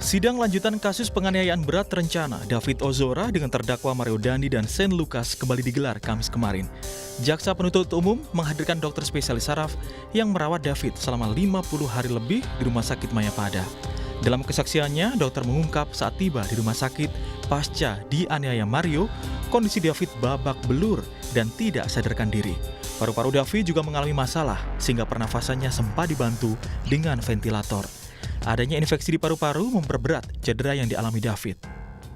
Sidang lanjutan kasus penganiayaan berat terencana David Ozora dengan terdakwa Mario Dandi dan Shane Lucas kembali digelar Kamis kemarin. Jaksa penuntut umum menghadirkan dokter spesialis saraf yang merawat David selama 50 hari lebih di Rumah Sakit Mayapada. Dalam kesaksiannya, dokter mengungkap saat tiba di rumah sakit pasca dianiaya Mario, kondisi David babak belur dan tidak sadarkan diri. Paru-paru David juga mengalami masalah sehingga pernafasannya sempat dibantu dengan ventilator. Adanya infeksi di paru-paru memperberat cedera yang dialami David.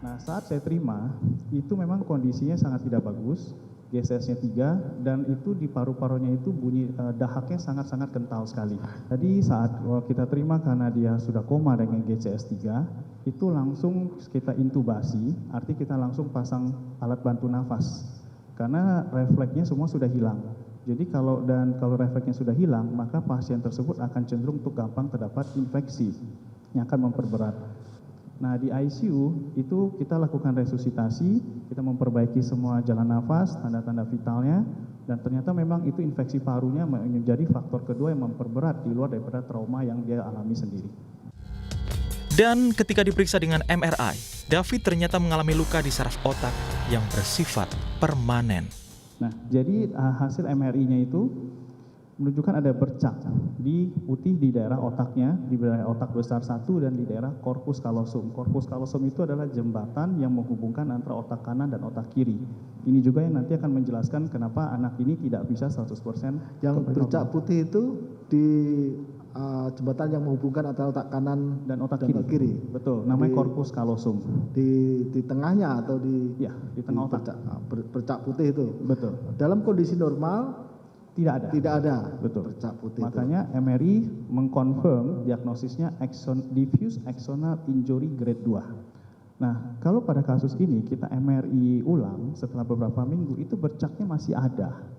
Nah, saat saya terima, itu memang kondisinya sangat tidak bagus, GCS-nya 3, dan itu di paru-parunya itu bunyi dahaknya sangat-sangat kental sekali. Jadi saat kita terima karena dia sudah koma dengan GCS 3, itu langsung kita intubasi, arti kita langsung pasang alat bantu nafas. Karena refleksnya semua sudah hilang. Jadi kalau refleksnya sudah hilang, maka pasien tersebut akan cenderung untuk gampang terdapat infeksi yang akan memperberat. Nah, di ICU itu kita lakukan resusitasi, kita memperbaiki semua jalan nafas, tanda-tanda vitalnya, dan ternyata memang itu infeksi parunya menjadi faktor kedua yang memperberat di luar daripada trauma yang dia alami sendiri. Dan ketika diperiksa dengan MRI, David ternyata mengalami luka di saraf otak yang bersifat permanen. Nah, jadi hasil MRI-nya itu menunjukkan ada bercak di putih di daerah otaknya, di daerah otak besar 1 dan di daerah corpus callosum. Corpus callosum itu adalah jembatan yang menghubungkan antara otak kanan dan otak kiri. Ini juga yang nanti akan menjelaskan kenapa anak ini tidak bisa 100%. Yang bercak putih itu di jembatan yang menghubungkan antara otak kanan dan otak kiri. Betul, namanya corpus callosum. Di tengahnya atau di tengah otak. Bercak putih itu. Betul. Dalam kondisi normal tidak ada. Betul. Bercak putih. Makanya itu. MRI mengkonfirm diagnosisnya diffuse axonal injury grade 2. Nah, kalau pada kasus ini kita MRI ulang setelah beberapa minggu, itu bercaknya masih ada.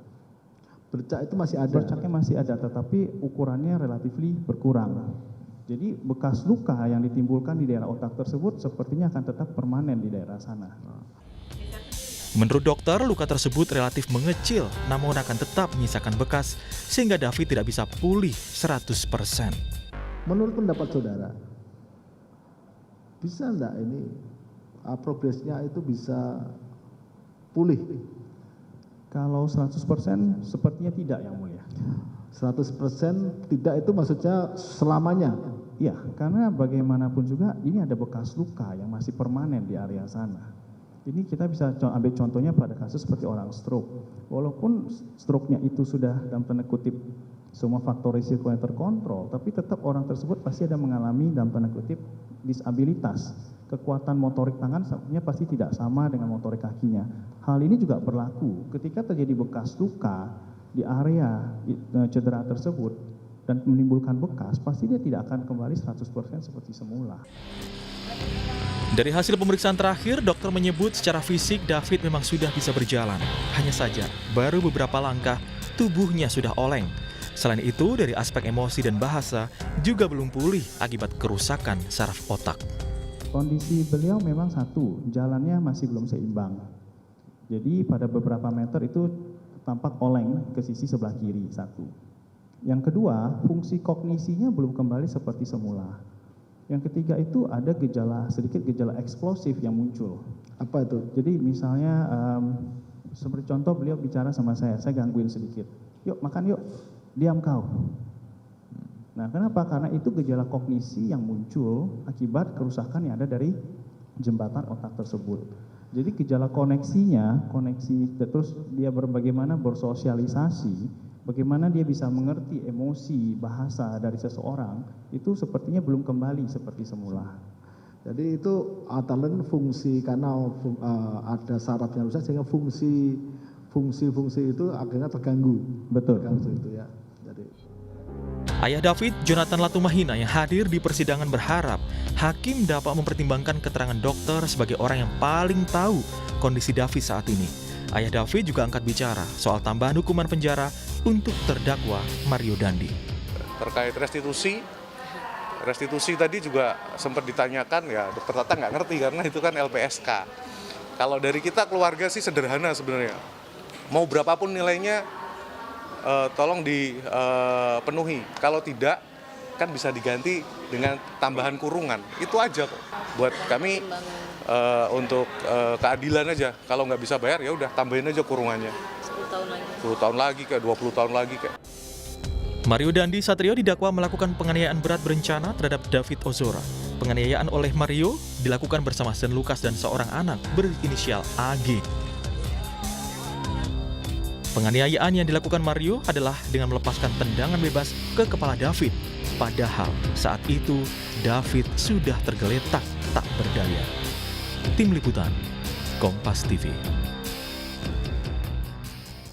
Bercak itu masih ada? Bercaknya masih ada, tetapi ukurannya relatif berkurang. Jadi bekas luka yang ditimbulkan di daerah otak tersebut sepertinya akan tetap permanen di daerah sana. Menurut dokter, luka tersebut relatif mengecil, namun akan tetap menyisakan bekas sehingga David tidak bisa pulih 100%. Menurut pendapat saudara, bisa enggak ini progresnya itu bisa pulih? Kalau 100% sepertinya tidak, Yang Mulia. 100% tidak itu maksudnya selamanya? Iya, karena bagaimanapun juga ini ada bekas luka yang masih permanen di area sana. Ini kita bisa ambil contohnya pada kasus seperti orang stroke. Walaupun stroke-nya itu sudah dalam tanda kutip semua faktor risikonya terkontrol, tapi tetap orang tersebut pasti ada mengalami dalam tanda kutip disabilitas. Kekuatan motorik tangan sebenarnya pasti tidak sama dengan motorik kakinya. Hal ini juga berlaku ketika terjadi bekas luka di area cedera tersebut dan menimbulkan bekas, pasti dia tidak akan kembali 100% seperti semula. Dari hasil pemeriksaan terakhir, dokter menyebut secara fisik David memang sudah bisa berjalan. Hanya saja, baru beberapa langkah, tubuhnya sudah oleng. Selain itu, dari aspek emosi dan bahasa, juga belum pulih akibat kerusakan saraf otak. Kondisi beliau memang satu, jalannya masih belum seimbang. Jadi pada beberapa meter itu tampak oleng ke sisi sebelah kiri, satu. Yang kedua, fungsi kognisinya belum kembali seperti semula. Yang ketiga itu ada sedikit gejala eksplosif yang muncul. Apa itu? Jadi misalnya seperti contoh beliau bicara sama saya gangguin sedikit. Yuk makan yuk, diam kau. Nah, kenapa? Karena itu gejala kognisi yang muncul akibat kerusakan yang ada dari jembatan otak tersebut. Jadi gejala koneksi terus dia bagaimana bersosialisasi, bagaimana dia bisa mengerti emosi, bahasa dari seseorang, itu sepertinya belum kembali seperti semula. Jadi itu antara fungsi karena ada saraf yang rusak sehingga fungsi itu akhirnya terganggu. Betul. Terganggu itu ya. Ayah David, Jonathan Latumahina, yang hadir di persidangan berharap hakim dapat mempertimbangkan keterangan dokter sebagai orang yang paling tahu kondisi David saat ini. Ayah David juga angkat bicara soal tambahan hukuman penjara untuk terdakwa Mario Dandi. Terkait restitusi tadi juga sempat ditanyakan, ya dokter Tata nggak ngerti karena itu kan LPSK. Kalau dari kita keluarga sih sederhana sebenarnya. Mau berapapun nilainya, tolong dipenuhi. Kalau tidak, kan bisa diganti dengan tambahan kurungan. Itu aja kok. Buat kami untuk keadilan aja. Kalau nggak bisa bayar ya udah tambahin aja kurungannya. 10 tahun lagi kayak 20 tahun lagi kayak. Mario Dandi Satrio didakwa melakukan penganiayaan berat berencana terhadap David Ozora. Penganiayaan oleh Mario dilakukan bersama Shane Lucas dan seorang anak berinisial AG. Penganiayaan yang dilakukan Mario adalah dengan melepaskan tendangan bebas ke kepala David. Padahal saat itu David sudah tergeletak tak berdaya. Tim Liputan, Kompas TV.